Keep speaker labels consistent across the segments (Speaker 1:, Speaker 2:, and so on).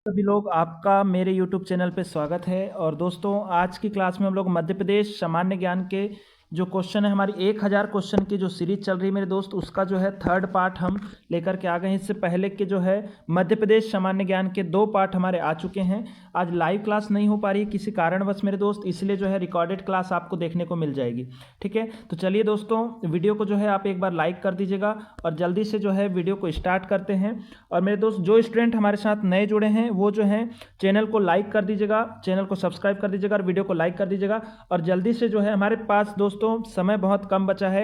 Speaker 1: सभी लोग आपका मेरे YouTube चैनल पे स्वागत है। और दोस्तों, आज की क्लास में हम लोग मध्य प्रदेश सामान्य ज्ञान के जो क्वेश्चन है, हमारी 1000 क्वेश्चन की जो सीरीज चल रही है मेरे दोस्त, उसका जो है थर्ड पार्ट हम लेकर के आ गए हैं। इससे पहले के जो है मध्य प्रदेश सामान्य ज्ञान के 2 पार्ट हमारे आ चुके हैं। आज लाइव क्लास नहीं हो पा रही किसी कारणवश मेरे दोस्त, इसलिए जो है रिकॉर्डेड क्लास आपको देखने को मिल जाएगी। ठीक है, तो चलिए दोस्तों, वीडियो को जो है आप एक बार लाइक कर दीजिएगा और जल्दी से जो है वीडियो को स्टार्ट करते हैं। और मेरे दोस्त, जो स्टूडेंट हमारे साथ नए जुड़े हैं वो जो है चैनल को लाइक कर दीजिएगा, चैनल को सब्सक्राइब कर दीजिएगा और वीडियो को लाइक कर दीजिएगा। और जल्दी से जो है, हमारे पास दोस्तों समय बहुत कम बचा है।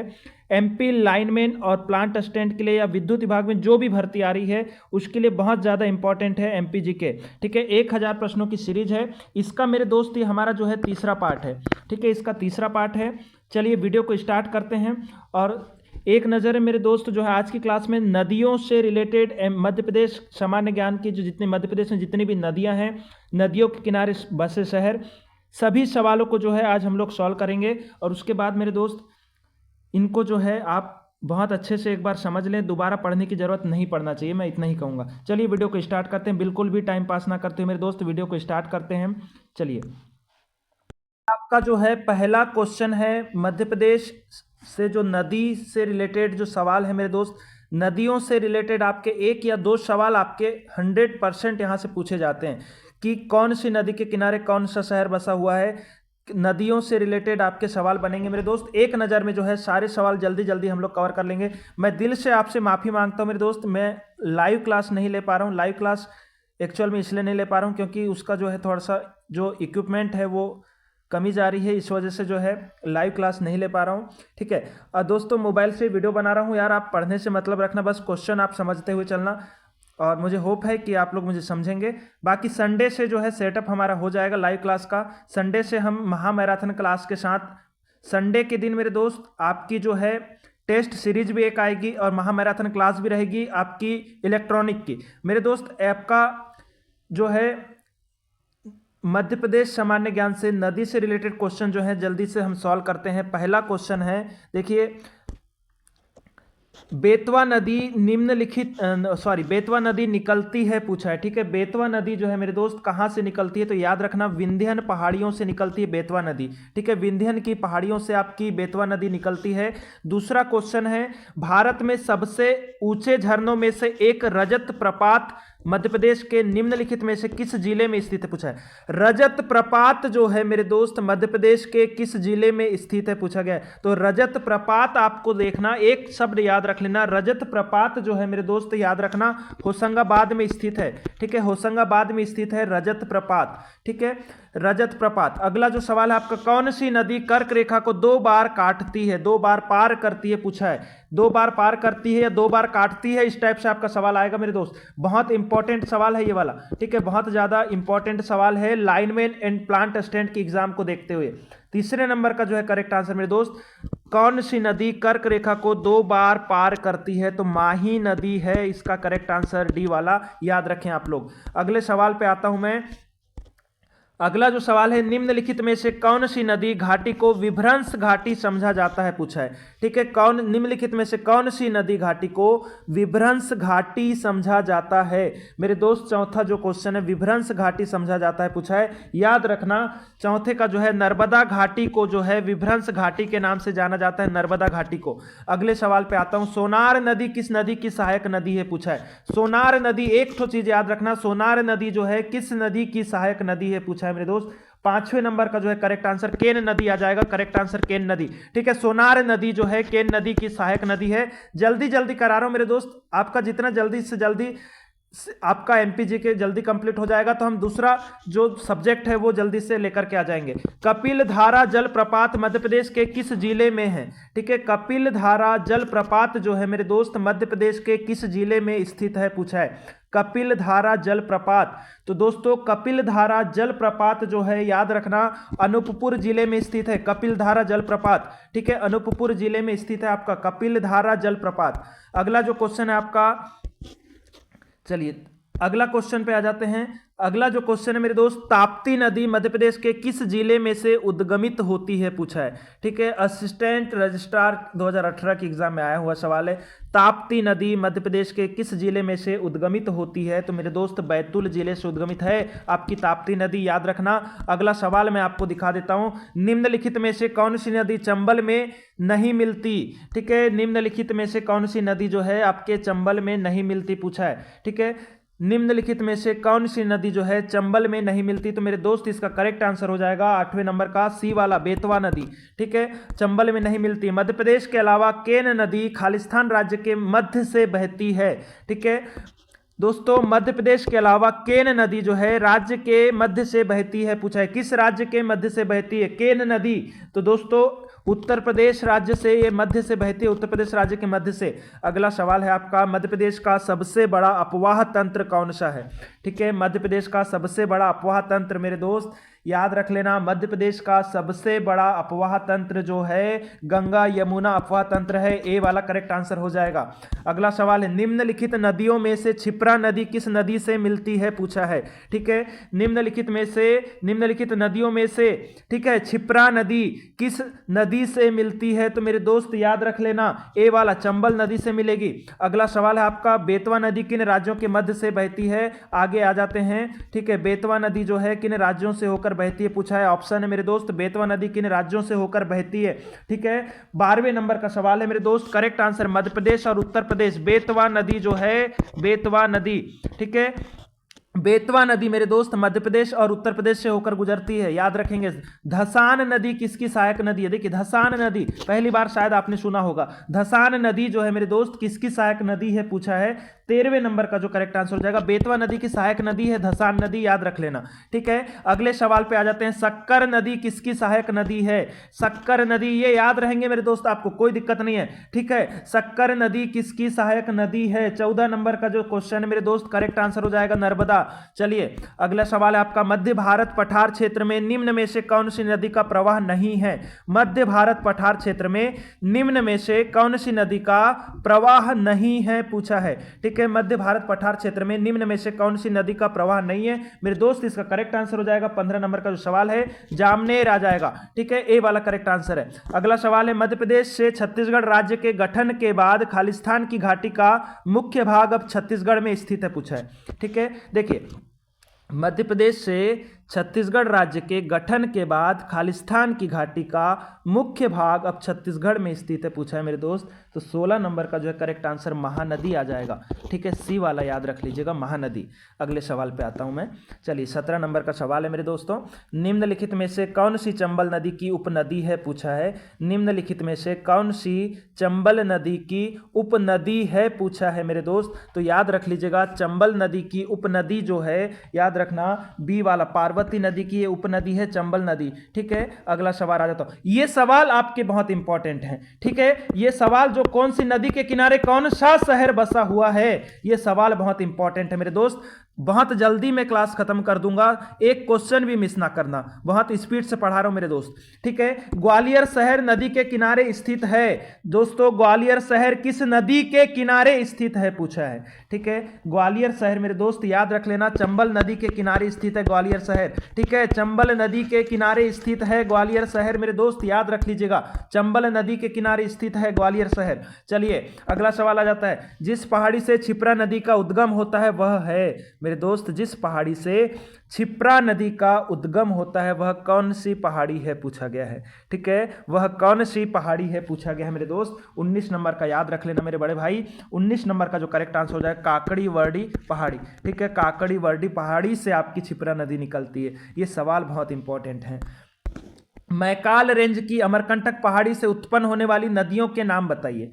Speaker 1: एमपी लाइनमैन और प्लांट असिस्टेंट के लिए या विद्युत विभाग में जो भी भर्ती आ रही है उसके लिए बहुत ज़्यादा इंपॉर्टेंट है एमपीजी के। ठीक है, 1000 प्रश्नों की सीरीज है। इसका मेरे दोस्त ये हमारा जो है तीसरा पार्ट है। ठीक है, इसका तीसरा पार्ट है। चलिए वीडियो को स्टार्ट करते हैं। और एक नज़र है मेरे दोस्त जो है आज की क्लास में नदियों से रिलेटेड मध्य प्रदेश सामान्य ज्ञान की जो जितने मध्य प्रदेश में जितनी भी नदियां हैं, नदियों के किनारे बसे शहर, सभी सवालों को जो है आज हम लोग सॉल्व करेंगे। और उसके बाद मेरे दोस्त इनको जो है आप बहुत अच्छे से एक बार समझ लें, दोबारा पढ़ने की ज़रूरत नहीं पड़ना चाहिए, मैं इतना ही कहूँगा। चलिए वीडियो को स्टार्ट करते हैं, बिल्कुल भी टाइम पास ना करते हुए मेरे दोस्त वीडियो को स्टार्ट करते हैं। चलिए, आपका जो है पहला क्वेश्चन है मध्य प्रदेश से जो नदी से रिलेटेड जो सवाल है मेरे दोस्त, नदियों से रिलेटेड आपके 1 या 2 सवाल आपके 100% यहाँ से पूछे जाते हैं कि कौन सी नदी के किनारे कौन सा शहर बसा हुआ है। नदियों से रिलेटेड आपके सवाल बनेंगे मेरे दोस्त। एक नज़र में जो है सारे सवाल जल्दी जल्दी हम लोग कवर कर लेंगे। मैं दिल से आपसे माफ़ी मांगता हूँ मेरे दोस्त, मैं लाइव क्लास नहीं ले पा रहा हूँ। लाइव क्लास एक्चुअल में इसलिए नहीं ले पा रहा हूँ क्योंकि उसका जो है थोड़ा सा जो इक्विपमेंट है वो कमी जा रही है, इस वजह से जो है लाइव क्लास नहीं ले पा रहा हूँ। ठीक है, और दोस्तों मोबाइल से वीडियो बना रहा हूँ यार, आप पढ़ने से मतलब रखना, बस क्वेश्चन आप समझते हुए चलना। और मुझे होप है कि आप लोग मुझे समझेंगे। बाकी संडे से जो है सेटअप हमारा हो जाएगा लाइव क्लास का। संडे से हम महामैराथन क्लास के साथ संडे के दिन मेरे दोस्त आपकी जो है टेस्ट सीरीज भी एक आएगी और महामैराथन क्लास भी रहेगी आपकी इलेक्ट्रॉनिक की। मेरे दोस्त ऐप का जो है मध्य प्रदेश सामान्य ज्ञान से नदी से रिलेटेड क्वेश्चन जो है जल्दी से हम सॉल्व करते हैं। पहला क्वेश्चन है, देखिए, बेतवा नदी निम्नलिखित बेतवा नदी निकलती है पूछा है। ठीक है, बेतवा नदी जो है मेरे दोस्त कहाँ से निकलती है, तो याद रखना विंध्यन पहाड़ियों से निकलती है बेतवा नदी। ठीक है, विंध्यन की पहाड़ियों से आपकी बेतवा नदी निकलती है। दूसरा क्वेश्चन है, भारत में सबसे ऊंचे झरनों में से एक रजत प्रपात मध्य प्रदेश के निम्नलिखित में से किस जिले में स्थित है पूछा है। रजत प्रपात जो है मेरे दोस्त मध्य प्रदेश के किस जिले में स्थित है पूछा गया है। तो रजत प्रपात आपको देखना, एक शब्द याद रख लेना, रजत प्रपात जो है मेरे दोस्त याद रखना होशंगाबाद में स्थित है। ठीक है, होशंगाबाद में स्थित है रजत प्रपात। ठीक है, रजत प्रपात। अगला जो सवाल है आपका, कौन सी नदी कर्क रेखा को 2 बार काटती है, 2 बार पार करती है पूछा है। 2 बार पार करती है या 2 बार काटती है, इस टाइप से आपका सवाल आएगा मेरे दोस्त। बहुत इंपॉर्टेंट सवाल है ये वाला। ठीक है, बहुत ज्यादा इंपॉर्टेंट सवाल है लाइनमैन एंड प्लांट असिस्टेंट की एग्जाम को देखते हुए। तीसरे नंबर का जो है करेक्ट आंसर मेरे दोस्त, कौन सी नदी कर्क रेखा को 2 बार पार करती है, तो माही नदी है इसका करेक्ट आंसर, डी वाला, याद रखें आप लोग। अगले सवाल पे आता हूं मैं। अगला जो सवाल है, निम्नलिखित में से कौन सी नदी घाटी को विभ्रंश घाटी समझा जाता है पूछा है। ठीक है, निम्नलिखित में से कौन सी नदी घाटी को विभ्रंश घाटी समझा जाता है मेरे दोस्त। चौथा जो क्वेश्चन है, विभ्रंश घाटी समझा जाता है पूछा है, याद रखना। चौथे का जो है नर्मदा घाटी को जो है विभ्रंश घाटी के नाम से जाना जाता है, नर्मदा घाटी को। अगले सवाल पे आता हूं, सोनार नदी किस नदी की सहायक नदी है पूछा है। सोनार नदी, एक तो चीज याद रखना, सोनार नदी जो है किस नदी की सहायक नदी है पूछा है मेरे दोस्त। 5वें नंबर का जो है करेक्ट आंसर केन नदी आ जाएगा, करेक्ट आंसर केन नदी। ठीक है, सोनार नदी जो है केन नदी की सहायक नदी है। जल्दी जल्दी करा रहा हूं मेरे दोस्त, आपका जितना जल्दी से जल्दी आपका एमपीजी के जल्दी कंप्लीट हो जाएगा तो हम दूसरा जो सब्जेक्ट है वो जल्दी से लेकर के आ जाएंगे। कपिल धारा जलप्रपात मध्य प्रदेश के किस जिले में है। ठीक है, कपिल धारा जलप्रपात जो है मेरे दोस्त मध्य प्रदेश के किस जिले में स्थित है पूछा है। कपिल धारा जलप्रपात, तो दोस्तों कपिल धारा जलप्रपात जो है याद रखना अनूपपुर जिले में स्थित है, कपिल धारा जलप्रपात। ठीक है, अनूपपुर जिले में स्थित है आपका कपिल धारा जलप्रपात। अगला जो क्वेश्चन है आपका, चलिए अगला क्वेश्चन पे आ जाते हैं। अगला जो क्वेश्चन है मेरे दोस्त, ताप्ती नदी मध्य प्रदेश के किस जिले में से उद्गमित होती है, पूछा है। ठीक है, असिस्टेंट रजिस्ट्रार 2018 के एग्जाम में आया हुआ सवाल है। ताप्ती नदी मध्य प्रदेश के किस जिले में से उद्गमित होती है, तो मेरे दोस्त बैतूल जिले से उद्गमित है आपकी ताप्ती नदी, याद रखना। अगला सवाल मैं आपको दिखा देता हूं, निम्नलिखित में से कौन सी नदी चंबल में नहीं मिलती। ठीक है, निम्नलिखित में से कौन सी नदी जो है आपके चंबल में नहीं मिलती, पूछा है। ठीक है, निम्नलिखित में से कौन सी नदी जो है चंबल में नहीं मिलती, तो मेरे दोस्त इसका करेक्ट आंसर हो जाएगा 8वें नंबर का सी वाला, बेतवा नदी। ठीक है, चंबल में नहीं मिलती। मध्य प्रदेश के अलावा केन नदी खालिस्तान राज्य के मध्य से बहती है। ठीक है दोस्तों, मध्य प्रदेश के अलावा केन नदी जो है राज्य के मध्य से बहती है, पूछा है। किस राज्य के मध्य से बहती है केन नदी, तो दोस्तों उत्तर प्रदेश राज्य से ये मध्य से बहती है, उत्तर प्रदेश राज्य के मध्य से। अगला सवाल है आपका, मध्य प्रदेश का सबसे बड़ा अफवाह तंत्र कौन सा है। ठीक है, मध्य प्रदेश का सबसे बड़ा अफवाह तंत्र मेरे दोस्त याद रख लेना, मध्य प्रदेश का सबसे बड़ा अफवाह तंत्र जो है गंगा यमुना अफवाह तंत्र है, ए वाला करेक्ट आंसर हो जाएगा। अगला सवाल है, निम्नलिखित नदियों में से क्षिप्रा नदी किस नदी से मिलती है, पूछा है। ठीक है, निम्नलिखित नदियों में से ठीक है क्षिप्रा नदी किस नदी से मिलती है, तो मेरे दोस्त याद रख लेना ए वाला, चंबल नदी से मिलेगी। अगला सवाल है आपका, बेतवा नदी किन राज्यों के मध्य से बहती है, आगे आ जाते हैं। ठीक है, बेतवा नदी जो है किन राज्यों से होकर बहती है, पूछा है। ऑप्शन है मेरे दोस्त, बेतवा नदी किन राज्यों से होकर बहती है। ठीक है, 12वें नंबर का सवाल है मेरे दोस्त, करेक्ट आंसर मध्य प्रदेश और उत्तर प्रदेश। बेतवा नदी जो है, बेतवा नदी, ठीक है, बेतवा नदी मेरे दोस्त मध्य प्रदेश और उत्तर प्रदेश से होकर गुजरती है, याद रखेंगे। धसान नदी किसकी सहायक नदी है, देखिए धसान नदी पहली बार शायद आपने सुना होगा। धसान नदी जो है मेरे दोस्त किसकी सहायक नदी है, पूछा है। 13वें नंबर का जो करेक्ट आंसर हो जाएगा, बेतवा नदी की सहायक नदी है धसान नदी, याद रख लेना। ठीक है, अगले सवाल पे आ जाते हैं, शक्कर नदी किसकी सहायक नदी है। शक्कर नदी, ये याद रहेंगे मेरे दोस्त, आपको कोई दिक्कत नहीं है। ठीक है, शक्कर नदी किसकी सहायक नदी है। 14 नंबर का जो क्वेश्चन है मेरे दोस्त, करेक्ट आंसर हो जाएगा नर्मदा। चलिए अगला सवाल है आपका, मध्य भारत पठार क्षेत्र में निम्न में से कौन सी नदी का प्रवाह नहीं है। मध्य भारत पठार क्षेत्र में निम्न में से कौन सी नदी का प्रवाह नहीं है, पूछा है। ठीक है, मध्य भारत पठार क्षेत्र में निम्न में से कौन सी नदी का प्रवाह नहीं है, मेरे दोस्त इसका करेक्ट आंसर हो जाएगा 15 नंबर का जो सवाल है, जामनेर आ जाएगा। ठीक है, ए वाला करेक्ट आंसर है। अगला सवाल है, मध्य प्रदेश से छत्तीसगढ़ राज्य के गठन के बाद खालिस्तान की घाटी का मुख्य भाग अब छत्तीसगढ़ में स्थित है, पूछा है। ठीक है, देखिए मध्य प्रदेश से छत्तीसगढ़ राज्य के गठन के बाद खालिस्तान की घाटी का मुख्य भाग अब छत्तीसगढ़ में स्थित है, पूछा है मेरे दोस्त। तो 16 नंबर का जो है करेक्ट आंसर महानदी आ जाएगा। ठीक है, सी वाला याद रख लीजिएगा, महानदी। अगले सवाल पे आता हूं मैं। चलिए 17 नंबर का सवाल है मेरे दोस्तों, निम्नलिखित में से कौन सी चंबल नदी की उपनदी है, पूछा है। निम्नलिखित में से कौन सी चंबल नदी की उपनदी है, पूछा है मेरे दोस्त। तो याद रख लीजिएगा, चंबल नदी की उपनदी जो है याद रखना बी वाला, पार्वती नदी की ये उपनदी है चंबल नदी। ठीक है, अगला सवाल आ जाता हूं। ये सवाल आपके बहुत इंपॉर्टेंट है। ठीक है, ये सवाल जो कौन सी नदी के किनारे कौन सा शहर बसा हुआ है, ये सवाल बहुत इंपॉर्टेंट है मेरे दोस्त। बहुत जल्दी मैं क्लास खत्म कर दूंगा, एक क्वेश्चन भी मिस ना करना, बहुत स्पीड से पढ़ा रहा हूं मेरे दोस्त। ठीक है, ग्वालियर शहर नदी के किनारे स्थित है। दोस्तों ग्वालियर शहर किस नदी के किनारे स्थित है, पूछा है। ठीक है, ग्वालियर शहर मेरे दोस्त याद रख लेना, चंबल नदी के किनारे स्थित है ग्वालियर शहर। ठीक है, चंबल नदी के किनारे स्थित है ग्वालियर शहर मेरे दोस्त, याद रख लीजिएगा, चंबल नदी के किनारे स्थित है ग्वालियर शहर। चलिए अगला सवाल आ जाता है, जिस पहाड़ी से क्षिप्रा नदी का उद्गम होता है वह है, मेरे दोस्त जिस पहाड़ी से क्षिप्रा नदी का उद्गम होता है वह कौन सी पहाड़ी है, पूछा गया है। ठीक है, वह कौन सी पहाड़ी है, पूछा गया है मेरे दोस्त। 19 नंबर का याद रख लेना मेरे बड़े भाई, 19 नंबर का जो करेक्ट आंसर हो जाएगा काकड़ी वर्डी पहाड़ी। ठीक है, काकड़ी वर्डी पहाड़ी से आपकी क्षिप्रा नदी निकलती है। ये सवाल बहुत इंपॉर्टेंट है। मैकाल रेंज की अमरकंटक पहाड़ी से उत्पन्न होने वाली नदियों के नाम बताइए।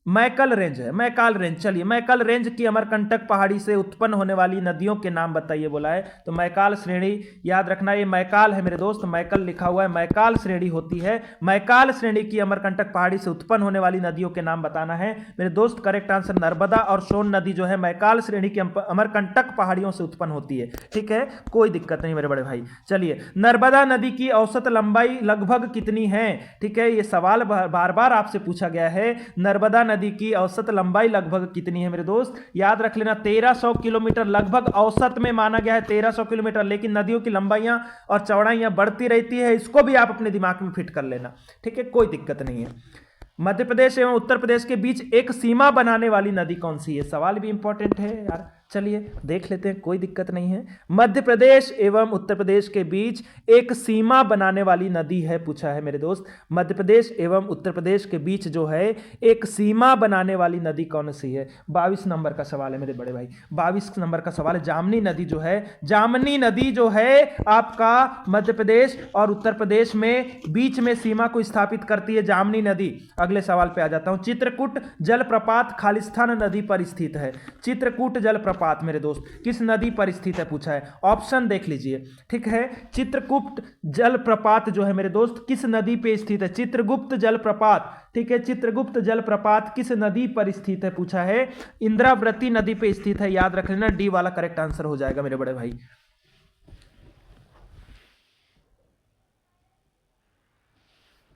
Speaker 1: मैकल रेंज है, मैकाल रेंज। चलिए मैकल रेंज की अमरकंटक पहाड़ी से उत्पन्न होने वाली नदियों के नाम बताइए बोला है। तो मैकाल श्रेणी याद रखना, ये मैकाल है मेरे दोस्त, मैकल लिखा हुआ है, मैकाल श्रेणी होती है। मैकाल श्रेणी की अमरकंटक पहाड़ी से उत्पन्न होने वाली नदियों के नाम बताना है मेरे दोस्त। करेक्ट आंसर नर्मदा और सोन नदी जो है मैकाल श्रेणी की अमरकंटक पहाड़ियों से उत्पन्न होती है। ठीक है, कोई दिक्कत नहीं मेरे बड़े भाई। चलिए नर्मदा नदी की औसत लंबाई लगभग कितनी है। ठीक है, ये सवाल बार बार आपसे पूछा गया है। नर्मदा नदी की औसत लंबाई लगभग कितनी है मेरे दोस्त? याद रख लेना 1300 किलोमीटर लगभग औसत में माना गया है 1300 किलोमीटर, लेकिन नदियों की लंबाइयां और चौड़ाइयां बढ़ती रहती है, इसको भी आप अपने दिमाग में फिट कर लेना, ठीक है, कोई दिक्कत नहीं है। मध्य प्रदेश एवं उत्तर प्रदेश के बीच एक सीमा बनाने वाली नदी कौन सी है? सवाल भी इंपॉर्टेंट है यार, चलिए देख लेते हैं, कोई दिक्कत नहीं है। मध्य प्रदेश एवं उत्तर प्रदेश के बीच एक सीमा बनाने वाली नदी है, पूछा है मेरे दोस्त। मध्य प्रदेश एवं उत्तर प्रदेश के बीच जो है एक सीमा बनाने वाली नदी कौन सी है? 22 नंबर का सवाल है मेरे बड़े भाई, 22 नंबर का सवाल है। जामनी नदी जो है, जामनी नदी जो है आपका मध्य प्रदेश और उत्तर प्रदेश में बीच में सीमा को स्थापित करती है जामनी नदी। अगले सवाल पे आ जाता हूं। चित्रकूट जलप्रपात खालिस्तान नदी पर स्थित है। चित्रकूट जलप्रपात मेरे दोस्त किस नदी पर स्थित है, पूछा है। ऑप्शन देख लीजिए, ठीक है। चित्रकूट जलप्रपात जो है मेरे दोस्त किस नदी पे स्थित है? चित्रगुप्त जलप्रपात, ठीक है। चित्रगुप्त जलप्रपात किस नदी पर स्थित है, पूछा है। इंद्रावती नदी पे स्थित है, याद रख लेना, डी वाला करेक्ट आंसर हो जाएगा मेरे बड़े भाई।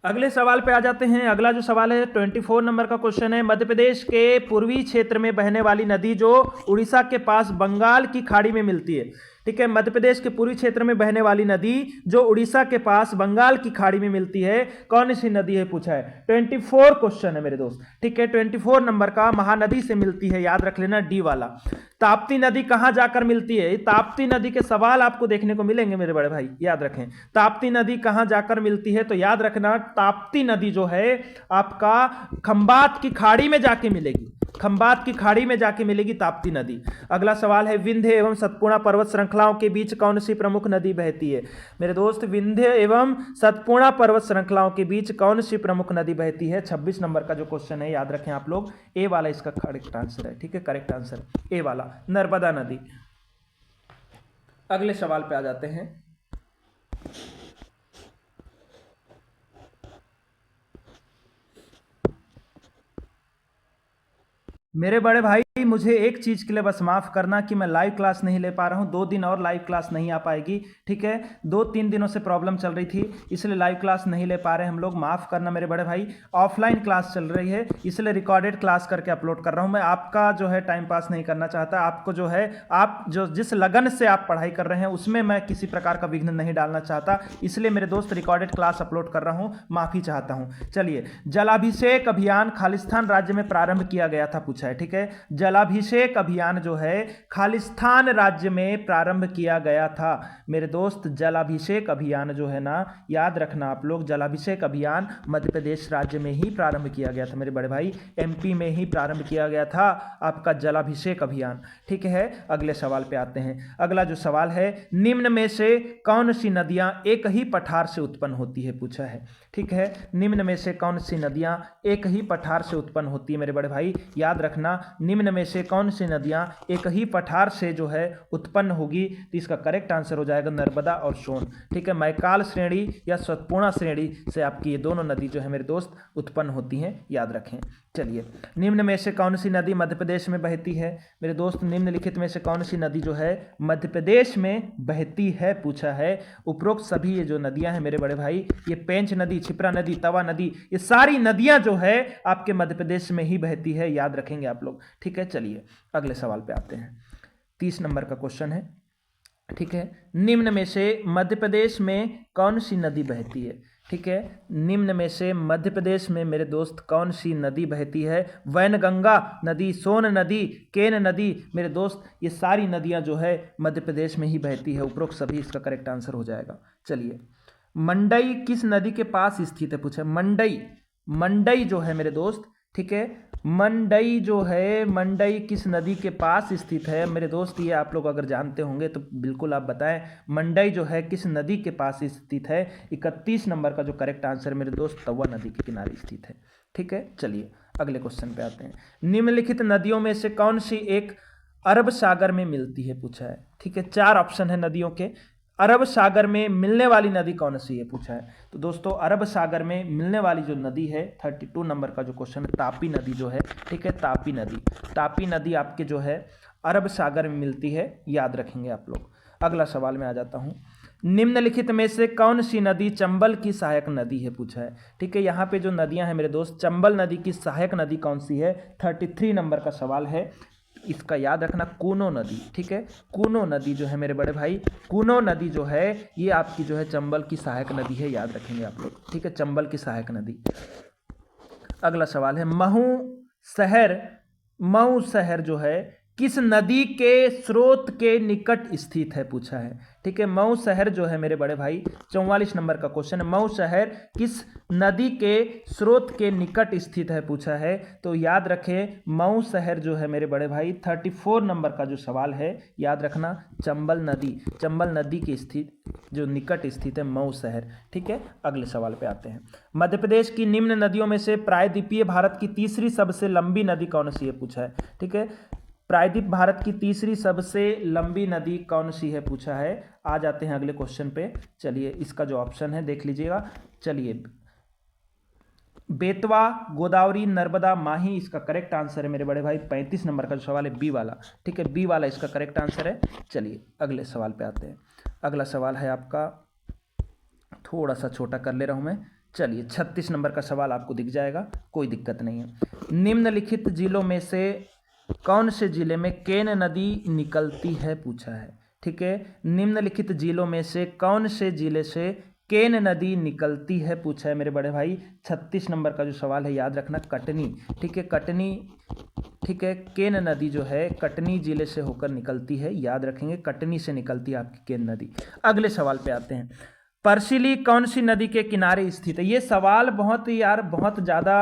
Speaker 1: अगले सवाल पे आ जाते हैं। अगला जो सवाल है 24 नंबर का क्वेश्चन है। मध्य प्रदेश के पूर्वी क्षेत्र में बहने वाली नदी जो उड़ीसा के पास बंगाल की खाड़ी में मिलती है, ठीक है। मध्य प्रदेश के पूर्वी क्षेत्र में बहने वाली नदी जो उड़ीसा के पास बंगाल की खाड़ी में मिलती है, कौन सी नदी है, पूछा है। 24 क्वेश्चन है मेरे दोस्त, ठीक है। 24 नंबर का महानदी से मिलती है, याद रख लेना, डी वाला। ताप्ती नदी कहां जाकर मिलती है? ताप्ती नदी के सवाल आपको देखने को मिलेंगे मेरे बड़े भाई, याद रखें। ताप्ती नदी कहां जाकर मिलती है, तो याद रखना ताप्ती नदी जो है आपका खंबात की खाड़ी में जाके मिलेगी, खंबात की खाड़ी में जाके मिलेगी ताप्ती नदी। अगला सवाल है विंध्य एवं सतपुड़ा पर्वत श्रृंखलाओं के बीच कौन सी प्रमुख नदी बहती है? मेरे दोस्त विंध्य एवं सतपुड़ा पर्वत श्रृंखलाओं के बीच कौन सी प्रमुख नदी बहती है? 26 नंबर का जो क्वेश्चन है, याद रखें आप लोग, ए वाला इसका करेक्ट आंसर है, ठीक है। करेक्ट आंसर ए वाला, नर्मदा नदी। अगले सवाल पे आ जाते हैं। मेरे बड़े भाई मुझे एक चीज़ के लिए बस माफ़ करना कि मैं लाइव क्लास नहीं ले पा रहा हूँ, 2 दिन और लाइव क्लास नहीं आ पाएगी, ठीक है। 2-3 दिनों से प्रॉब्लम चल रही थी, इसलिए लाइव क्लास नहीं ले पा रहे हम लोग, माफ़ करना मेरे बड़े भाई। ऑफलाइन क्लास चल रही है, इसलिए रिकॉर्डेड क्लास करके अपलोड कर रहा हूँ। मैं आपका जो है टाइम पास नहीं करना चाहता, आपको जो है आप जो जिस लगन से आप पढ़ाई कर रहे हैं उसमें मैं किसी प्रकार का विघ्न नहीं डालना चाहता, इसलिए मेरे दोस्त रिकॉर्डेड क्लास अपलोड कर रहा हूँ, माफ़ी चाहता हूँ। चलिए, जलाभिषेक अभियान खालिस्तान राज्य में प्रारंभ किया गया था, पूछा है, ठीक है। जलाभिषेक अभियान जो है खालिस्तान राज्य में प्रारंभ किया गया था मेरे दोस्त। जलाभिषेक अभियान जो है ना, याद रखना आप लोग, जलाभिषेक अभियान मध्य प्रदेश राज्य में ही प्रारंभ किया गया था मेरे बड़े भाई, एमपी में ही प्रारंभ किया गया था आपका जलाभिषेक अभियान, ठीक है। अगले सवाल पे आते हैं। अगला जो सवाल है, निम्न में से कौन सी नदियां एक ही पठार से उत्पन्न होती है, पूछा है, ठीक है। निम्न में से कौन सी नदियां एक ही पठार से उत्पन्न होती है मेरे बड़े भाई, याद रखना, निम्न में से कौन सी नदियां एक ही पठार से जो है उत्पन्न होगी, तो इसका करेक्ट आंसर हो जाएगा नर्मदा और सोन, ठीक है। मैकाल श्रेणी या सतपुड़ा श्रेणी से आपकी ये दोनों नदी जो है मेरे दोस्त उत्पन्न होती हैं, याद रखें। चलिए, निम्न में से कौन सी नदी मध्य प्रदेश में बहती है मेरे दोस्त? निम्नलिखित में से कौन सी नदी जो है मध्य प्रदेश में बहती है, पूछा है। उपरोक्त सभी ये जो नदियां हैं मेरे बड़े भाई, ये पेंच नदी, छिपरा नदी, तवा नदी, ये सारी नदियां जो है आपके मध्य प्रदेश में ही बहती है, याद रखेंगे आप लोग, ठीक है। चलिए अगले सवाल पे आते हैं। 30 नंबर का क्वेश्चन है, ठीक है। निम्न में से मध्य प्रदेश में कौन सी नदी बहती है, ठीक है। निम्न में से मध्य प्रदेश में मेरे दोस्त कौन सी नदी बहती है? वैनगंगा नदी, सोन नदी, केन नदी, मेरे दोस्त ये सारी नदियां जो है मध्य प्रदेश में ही बहती है, उपरोक्त सभी इसका करेक्ट आंसर हो जाएगा। चलिए, मंडई किस नदी के पास स्थित है, पूछा। मंडई, मंडई जो है मेरे दोस्त, ठीक है, मंडई जो है, मंडई किस नदी के पास स्थित है मेरे दोस्त? ये आप लोग अगर जानते होंगे तो बिल्कुल आप बताएं, मंडई जो है किस नदी के पास स्थित है? 31 नंबर का जो करेक्ट आंसर मेरे दोस्त तवा नदी के किनारे स्थित है, ठीक है। चलिए अगले क्वेश्चन पे आते हैं। निम्नलिखित नदियों में से कौन सी एक अरब सागर में मिलती है, पूछा है, ठीक है। 4 ऑप्शन है नदियों के। अरब सागर में मिलने वाली नदी कौन सी है, पूछा है। तो दोस्तों अरब सागर में मिलने वाली जो नदी है, 32 नंबर का जो क्वेश्चन है, तापी नदी जो है, ठीक है, तापी नदी। तापी नदी आपके जो है अरब सागर में मिलती है, याद रखेंगे आप लोग। अगला सवाल में आ जाता हूँ। निम्नलिखित में से कौन सी नदी चंबल की सहायक नदी है, पूछा है। ठीक है, यहाँ पे जो नदियाँ हैं मेरे दोस्त, चंबल नदी की सहायक नदी कौन सी है, 33 नंबर का सवाल है। इसका याद रखना, कूनो नदी। ठीक है, कूनो नदी जो है मेरे बड़े भाई, कूनो नदी जो है ये आपकी जो है चंबल की सहायक नदी है, याद रखेंगे आप लोग। ठीक है, चंबल की सहायक नदी। अगला सवाल है, महू शहर जो है किस नदी के स्रोत के निकट स्थित है, पूछा है। ठीक है, मऊ शहर जो है मेरे बड़े भाई 44 नंबर का क्वेश्चन है, मऊ शहर किस नदी के स्रोत के निकट स्थित है, पूछा है। तो याद रखें, मऊ शहर जो है मेरे बड़े भाई 34 नंबर का जो सवाल है, याद रखना, चंबल नदी के स्थित जो निकट स्थित है मऊ शहर। ठीक है, अगले सवाल पे आते हैं। मध्य प्रदेश की निम्न नदियों में से प्रायद्वीपीय भारत की तीसरी सबसे लंबी नदी कौन सी है, पूछा है। ठीक है, प्रायद्वीप भारत की तीसरी सबसे लंबी नदी कौन सी है, पूछा है। आ जाते हैं अगले क्वेश्चन पे। चलिए, इसका जो ऑप्शन है देख लीजिएगा। चलिए, बेतवा, गोदावरी, नर्मदा, माही इसका करेक्ट आंसर है मेरे बड़े भाई। 35 नंबर का जो सवाल है बी वाला। ठीक है, बी वाला इसका करेक्ट आंसर है। चलिए अगले सवाल पे आते हैं। अगला सवाल है आपका, थोड़ा सा छोटा कर ले रहा हूं मैं। चलिए, 36 नंबर का सवाल आपको दिख जाएगा, कोई दिक्कत नहीं है। निम्नलिखित जिलों में से कौन से जिले में केन नदी निकलती है, पूछा है। ठीक है, निम्नलिखित जिलों में से कौन से जिले से केन नदी निकलती है, पूछा है मेरे बड़े भाई। 36 नंबर का जो सवाल है, याद रखना, कटनी। ठीक है, कटनी। ठीक है, केन नदी जो है कटनी जिले से होकर निकलती है, याद रखेंगे, कटनी से निकलती है आपकी केन नदी। अगले सवाल पे आते हैं। परसिली कौन सी नदी के किनारे स्थित है? ये सवाल बहुत ज़्यादा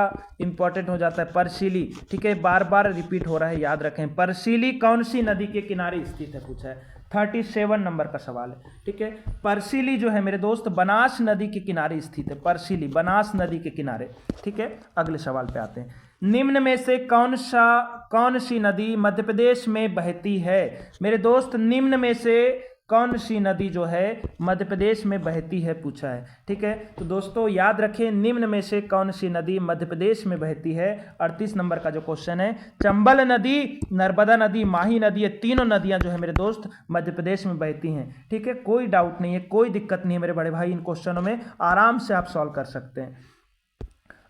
Speaker 1: इंपॉर्टेंट हो जाता है। परसिली, ठीक है, बार बार रिपीट हो रहा है, याद रखें। परसिली कौन सी नदी के किनारे स्थित है, पूछा है। 37 नंबर का सवाल है। ठीक है, परसिली जो है मेरे दोस्त बनास नदी के किनारे स्थित है। परसिली बनास नदी के किनारे। ठीक है, अगले सवाल पे आते हैं। निम्न में से कौन सी नदी मध्य प्रदेश में बहती है? मेरे दोस्त, निम्न में से कौन सी नदी जो है मध्य प्रदेश में बहती है, पूछा है। ठीक है, तो दोस्तों याद रखें, निम्न में से कौन सी नदी मध्य प्रदेश में बहती है। 38 नंबर का जो क्वेश्चन है, चंबल नदी, नर्मदा नदी, माही नदी, ये तीनों नदियां जो है मेरे दोस्त मध्य प्रदेश में बहती हैं। ठीक है, कोई डाउट नहीं है, कोई दिक्कत नहीं है मेरे बड़े भाई, इन क्वेश्चनों में आराम से आप सॉल्व कर सकते हैं।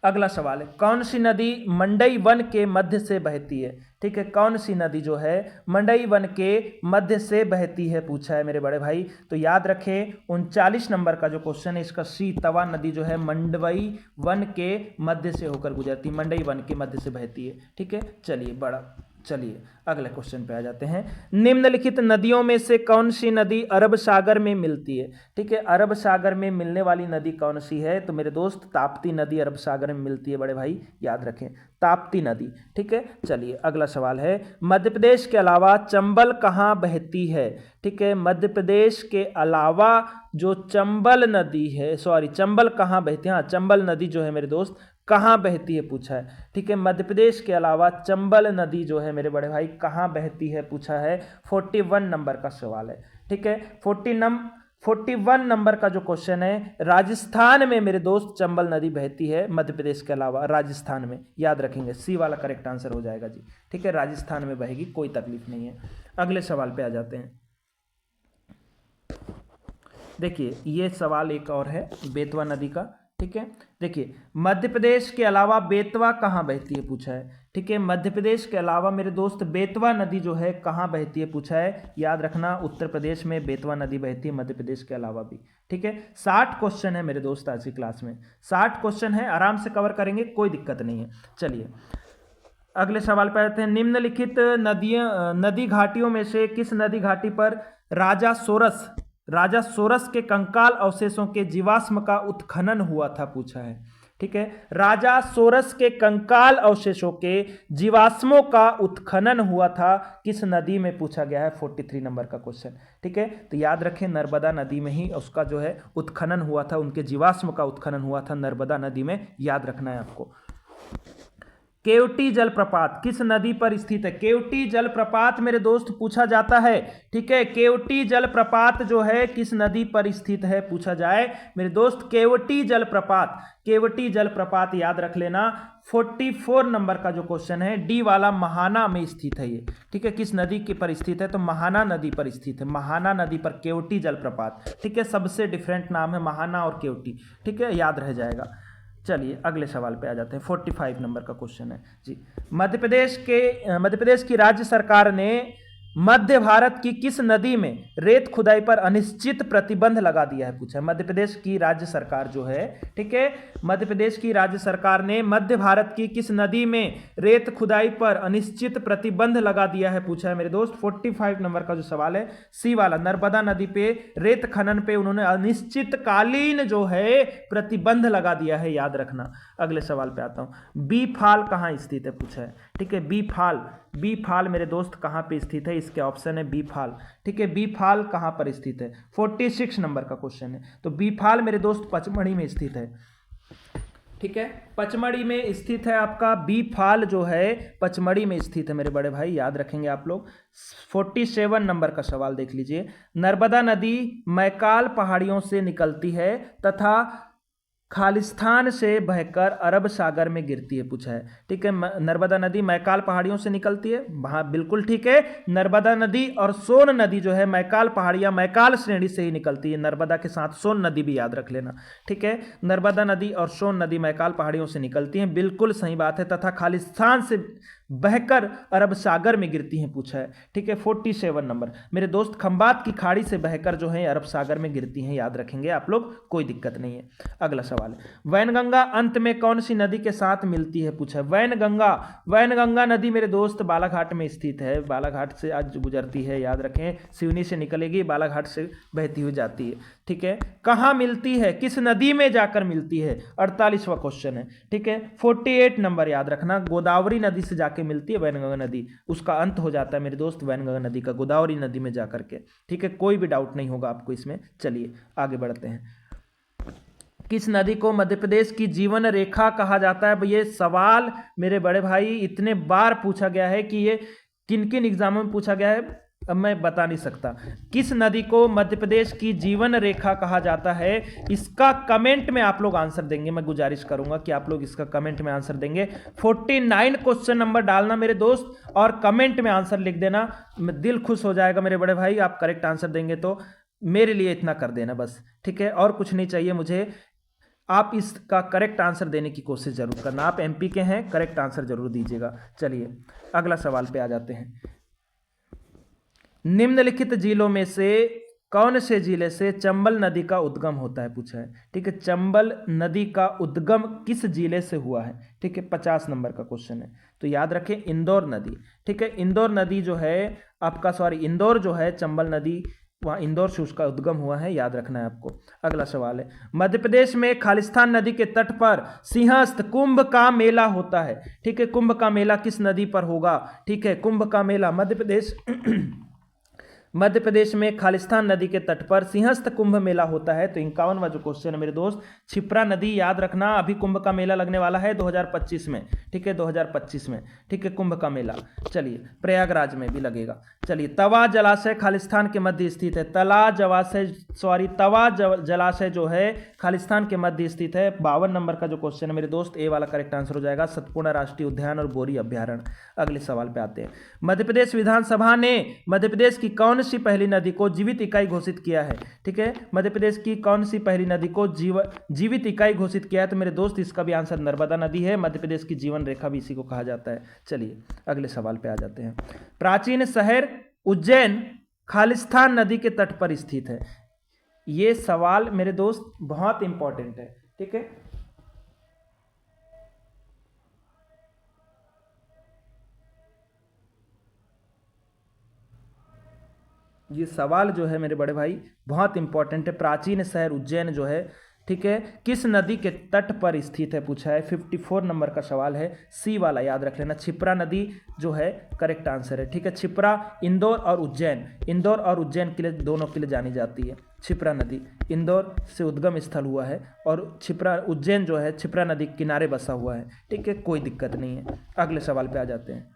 Speaker 1: अगला सवाल है, कौन सी नदी मंडई वन के मध्य से बहती है? ठीक है, कौन सी नदी जो है मंडई वन के मध्य से बहती है, पूछा है मेरे बड़े भाई। तो याद रखें, 39 नंबर का जो क्वेश्चन है, इसका सी, तवा नदी जो है मंडई वन के मध्य से होकर गुजरती, मंडई वन के मध्य से बहती है। ठीक है, चलिए अगले क्वेश्चन पे आ जाते हैं। निम्नलिखित नदियों में से कौन सी नदी अरब सागर में मिलती है? ठीक है, अरब सागर में मिलने वाली नदी कौन सी है? तो मेरे दोस्त, ताप्ती नदी अरब सागर में मिलती है बड़े भाई, याद रखें, ताप्ती नदी। ठीक है, चलिए अगला सवाल है। मध्य प्रदेश के अलावा चंबल कहाँ बहती है? ठीक है, मध्य प्रदेश के अलावा जो चंबल नदी है, चंबल कहाँ बहती है? हाँ, चंबल नदी जो है मेरे दोस्त कहाँ बहती है, पूछा है। ठीक है, मध्य प्रदेश के अलावा चंबल नदी जो है मेरे बड़े भाई कहाँ बहती है, पूछा है। 41 नंबर का सवाल है। ठीक है, 41 नंबर का जो क्वेश्चन है, राजस्थान में मेरे दोस्त चंबल नदी बहती है, मध्य प्रदेश के अलावा राजस्थान में, याद रखेंगे, सी वाला करेक्ट आंसर हो जाएगा जी। ठीक है, राजस्थान में बहेगी, कोई तकलीफ नहीं है। अगले सवाल पे आ जाते हैं। देखिए, ये सवाल एक और है बेतवा नदी का। ठीक है, देखिए, मध्य प्रदेश के अलावा बेतवा कहाँ बहती है, पूछा है। ठीक है, मध्य प्रदेश के अलावा मेरे दोस्त बेतवा नदी जो है कहाँ बहती है, पूछा है। याद रखना, उत्तर प्रदेश में बेतवा नदी बहती है, मध्य प्रदेश के अलावा भी। ठीक है, 60 क्वेश्चन है मेरे दोस्त आज की क्लास में, 60 क्वेश्चन है, आराम से कवर करेंगे, कोई दिक्कत नहीं है। चलिए अगले सवाल पर आते हैं। निम्नलिखित नदी घाटियों में से किस नदी घाटी पर राजा सोरस के कंकाल अवशेषों के जीवाश्म का उत्खनन हुआ था, पूछा है। ठीक है, राजा सोरस के कंकाल अवशेषों के जीवाश्मों का उत्खनन हुआ था किस नदी में, पूछा गया है। 43 नंबर का क्वेश्चन। ठीक है, तो याद रखें, नर्मदा नदी में ही उसका जो है उत्खनन हुआ था, उनके जीवाश्म का उत्खनन हुआ था नर्मदा नदी में, याद रखना है आपको। केवटी जलप्रपात किस नदी पर स्थित है? केवटी जलप्रपात मेरे दोस्त पूछा जाता है, ठीक है। केवटी जलप्रपात जो है किस नदी पर स्थित है पूछा जाए मेरे दोस्त, केवटी जलप्रपात। केवटी जलप्रपात याद रख लेना। 44 नंबर का जो क्वेश्चन है, डी वाला, महाना में स्थित है ये, ठीक है। किस नदी के पर स्थित है? तो महाना नदी पर स्थित है। महाना नदी पर केवटी जलप्रपात, ठीक है। सबसे डिफरेंट नाम है महाना और केवटी, ठीक है, याद रह जाएगा। चलिए अगले सवाल पे आ जाते हैं। 45 नंबर का क्वेश्चन है जी। मध्य प्रदेश की राज्य सरकार ने मध्य भारत की किस नदी में रेत खुदाई पर अनिश्चित प्रतिबंध लगा दिया है पूछा है। मध्य प्रदेश की राज्य सरकार जो है, ठीक है, मध्य प्रदेश की राज्य सरकार ने मध्य भारत की किस नदी में रेत खुदाई पर अनिश्चित प्रतिबंध लगा दिया है पूछा है मेरे दोस्त। 45 नंबर का जो सवाल है, सी वाला, नर्मदा नदी पे रेत खनन पे उन्होंने अनिश्चितकालीन जो है प्रतिबंध लगा दिया है, याद रखना। अगले सवाल पे आता हूं। बी फाल कहां स्थित है पूछा है, ठीक है। बी फाल मेरे दोस्त कहां पे स्थित है? इसके ऑप्शन है बी फाल, ठीक है। बी फाल कहां पर स्थित है? 46 नंबर का क्वेश्चन है। तो बी फाल मेरे दोस्त पचमढ़ी में स्थित है, ठीक है। पचमढ़ी में स्थित है आपका बी फाल जो है, पचमढ़ी में स्थित है मेरे बड़े भाई, याद रखेंगे आप लोग। 47 नंबर का सवाल देख लीजिए। नर्मदा नदी मैकाल पहाड़ियों से निकलती है तथा खालिस्तान से बहकर अरब सागर में गिरती है पूछा है, ठीक है। नर्मदा नदी मैकाल पहाड़ियों से निकलती है, हाँ बिल्कुल ठीक है। नर्मदा नदी और सोन नदी जो है, मैकाल पहाड़ियां मैकाल श्रेणी से ही निकलती है। नर्मदा के साथ सोन नदी भी याद रख लेना, ठीक है। नर्मदा नदी और सोन नदी मैकाल पहाड़ियों से निकलती हैं, बिल्कुल सही बात है। तथा खालिस्तान से बहकर अरब सागर में गिरती हैं पूछा है, ठीक है। 47 नंबर मेरे दोस्त, खंबात की खाड़ी से बहकर जो है अरब सागर में गिरती हैं, याद रखेंगे आप लोग, कोई दिक्कत नहीं है। अगला सवाल है, वैनगंगा अंत में कौन सी नदी के साथ मिलती है पूछा है। वैनगंगा नदी मेरे दोस्त बालाघाट में स्थित है, बालाघाट से आज गुजरती है, याद रखें। सिवनी से निकलेगी, बालाघाट से बहती हुई जाती है, ठीक है। कहां मिलती है, किस नदी में जाकर मिलती है? 48वां क्वेश्चन है, ठीक है। 48 नंबर याद रखना, गोदावरी नदी से जाके मिलती है वैनगंगा नदी, उसका अंत हो जाता है मेरे दोस्त वैनगंगा नदी का, गोदावरी नदी में जाकर के, ठीक है। कोई भी डाउट नहीं होगा आपको इसमें। चलिए आगे बढ़ते हैं। किस नदी को मध्य प्रदेश की जीवन रेखा कहा जाता है? ये सवाल मेरे बड़े भाई इतने बार पूछा गया है कि ये किन किन एग्जामों में पूछा गया है, अब मैं बता नहीं सकता। किस नदी को मध्य प्रदेश की जीवन रेखा कहा जाता है? इसका कमेंट में आप लोग आंसर देंगे, मैं गुजारिश करूंगा कि आप लोग इसका कमेंट में आंसर देंगे। 49 क्वेश्चन नंबर डालना मेरे दोस्त और कमेंट में आंसर लिख देना, दिल खुश हो जाएगा मेरे बड़े भाई। आप करेक्ट आंसर देंगे तो मेरे लिए इतना कर देना बस, ठीक है। और कुछ नहीं चाहिए मुझे, आप इसका करेक्ट आंसर देने की कोशिश जरूर करना। आप एमपी के हैं, करेक्ट आंसर जरूर दीजिएगा। चलिए अगला सवाल पे आ जाते हैं। निम्नलिखित जिलों में से कौन से जिले से चंबल नदी का उद्गम होता है पूछा है, ठीक है। चंबल नदी का उद्गम किस जिले से हुआ है, ठीक है। 50 नंबर का क्वेश्चन है, तो याद रखें इंदौर नदी, ठीक है। इंदौर नदी जो है आपका, इंदौर जो है चंबल नदी, वहाँ इंदौर से उसका उद्गम हुआ है, याद रखना है आपको। अगला सवाल है, मध्य प्रदेश में खालिस्तान नदी के तट पर सिंहस्थ कुंभ का मेला होता है, ठीक है। कुंभ का मेला किस नदी पर होगा, ठीक है। कुंभ का मेला मध्य प्रदेश में खालिस्तान नदी के तट पर सिंहस्थ कुंभ मेला होता है। तो 51वां जो क्वेश्चन है मेरे दोस्त, क्षिप्रा नदी, याद रखना। अभी कुंभ का मेला लगने वाला है 2025 में, ठीक है, 2025 में, ठीक है, कुंभ का मेला। चलिए प्रयागराज में भी लगेगा। चलिए, तवा जलाशय खालिस्तान के मध्य स्थित है। तवा जलाशय जो है खालिस्तान के मध्य स्थित है। 52 नंबर का जो क्वेश्चन है मेरे दोस्त, ए वाला करेक्ट आंसर हो जाएगा, सतपुड़ा राष्ट्रीय उद्यान और बोरी अभ्यारण्य। अगले सवाल पे आते हैं। मध्य प्रदेश विधानसभा ने मध्य प्रदेश की कौन सी पहली नदी को जीवित इकाई घोषित किया है, ठीक है। मध्य प्रदेश की कौन सी पहली नदी को जीवित इकाई घोषित किया है? तो मेरे दोस्त इसका भी आंसर नर्मदा नदी है। मध्य प्रदेश की जीवन रेखा भी इसी को कहा जाता है। चलिए अगले सवाल पे आ जाते हैं। प्राचीन शहर उज्जैन खालिस्तान नदी के तट पर स्थित है। ये सवाल मेरे दोस्त बहुत इंपॉर्टेंट है, ठीक है। ये सवाल जो है मेरे बड़े भाई बहुत इंपॉर्टेंट है। प्राचीन शहर उज्जैन जो है, ठीक है, किस नदी के तट पर स्थित है पूछा है। 54 नंबर का सवाल है, सी वाला याद रख लेना, क्षिप्रा नदी जो है करेक्ट आंसर है। ठीक है, क्षिप्रा इंदौर और उज्जैन के लिए, दोनों के लिए जानी जाती है। क्षिप्रा नदी इंदौर से उद्गम स्थल हुआ है और उज्जैन जो है क्षिप्रा नदी के किनारे बसा हुआ है। ठीक है, कोई दिक्कत नहीं है। अगले सवाल पे आ जाते हैं।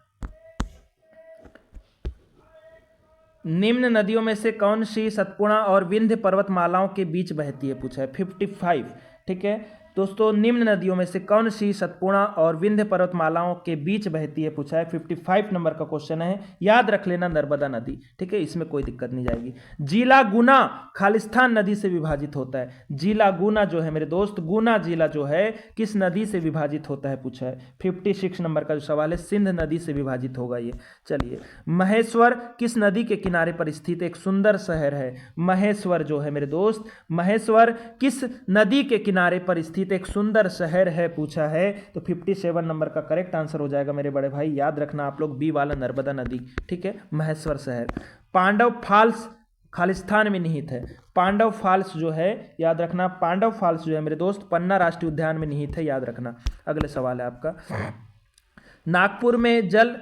Speaker 1: निम्न नदियों में से कौन सी सतपुड़ा और विंध्य पर्वतमालाओं के बीच बहती है पूछा है। 55। ठीक है दोस्तों, निम्न नदियों में से कौन सी सतपुड़ा और विंध्य पर्वतमालाओं के बीच बहती है पूछा है। 55 नंबर का क्वेश्चन है, याद रख लेना नर्मदा नदी। ठीक है, इसमें कोई दिक्कत नहीं जाएगी। जिला गुना खालिस्तान नदी से विभाजित होता है। जिला गुना जो है मेरे दोस्त, गुना जिला जो है किस नदी से विभाजित होता है पूछा है। 56 नंबर का जो सवाल है, सिंध नदी से विभाजित होगा ये। चलिए, महेश्वर किस नदी के किनारे पर स्थित एक सुंदर शहर है। महेश्वर जो है मेरे दोस्त, महेश्वर किस नदी के किनारे पर स्थित एक सुंदर शहर है पूछा है। तो 57 नंबर का करेक्ट आंसर हो जाएगा मेरे बड़े भाई। याद रखना आप लोग, बी वाला नर्मदा नदी। ठीक है, महेश्वर शहर। पांडव फॉल्स खालिस्तान में निहित है। पांडव फॉल्स जो है, याद रखना, पांडव फॉल्स जो है मेरे दोस्त पन्ना राष्ट्रीय उद्यान में निहित है, याद रखना। अगले सवाल है आपका, नागपुर में जल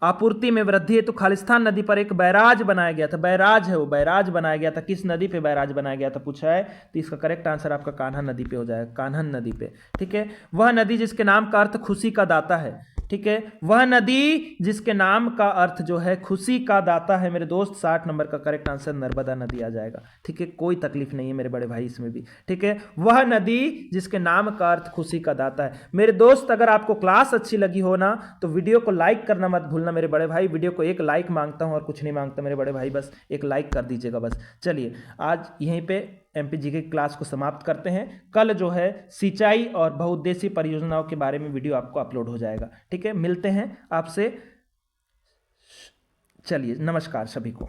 Speaker 1: आपूर्ति में वृद्धि है तो खालिस्तान नदी पर एक बैराज बनाया गया था। बैराज है वो, बैराज बनाया गया था। किस नदी पे बैराज बनाया गया था पूछा है। तो इसका करेक्ट आंसर आपका कान्हा नदी पे हो जाएगा, कान्हन नदी पे। ठीक है, वह नदी जिसके नाम का अर्थ खुशी का दाता है। ठीक है, वह नदी जिसके नाम का अर्थ जो है खुशी का दाता है मेरे दोस्त, 60 नंबर का करेक्ट आंसर नर्मदा नदी आ जाएगा। ठीक है, कोई तकलीफ नहीं है मेरे बड़े भाई इसमें भी। ठीक है, वह नदी जिसके नाम का अर्थ खुशी का दाता है। मेरे दोस्त, अगर आपको क्लास अच्छी लगी हो ना तो वीडियो को लाइक करना मत भूलना मेरे बड़े भाई। वीडियो को एक लाइक मांगता हूं और कुछ नहीं मांगता मेरे बड़े भाई, बस एक लाइक कर दीजिएगा बस। चलिए, आज यहीं पे एमपीजी की क्लास को समाप्त करते हैं। कल जो है सिंचाई और बहुउद्देशीय परियोजनाओं के बारे में वीडियो आपको अपलोड हो जाएगा। ठीक है, मिलते हैं आपसे। चलिए, नमस्कार सभी को।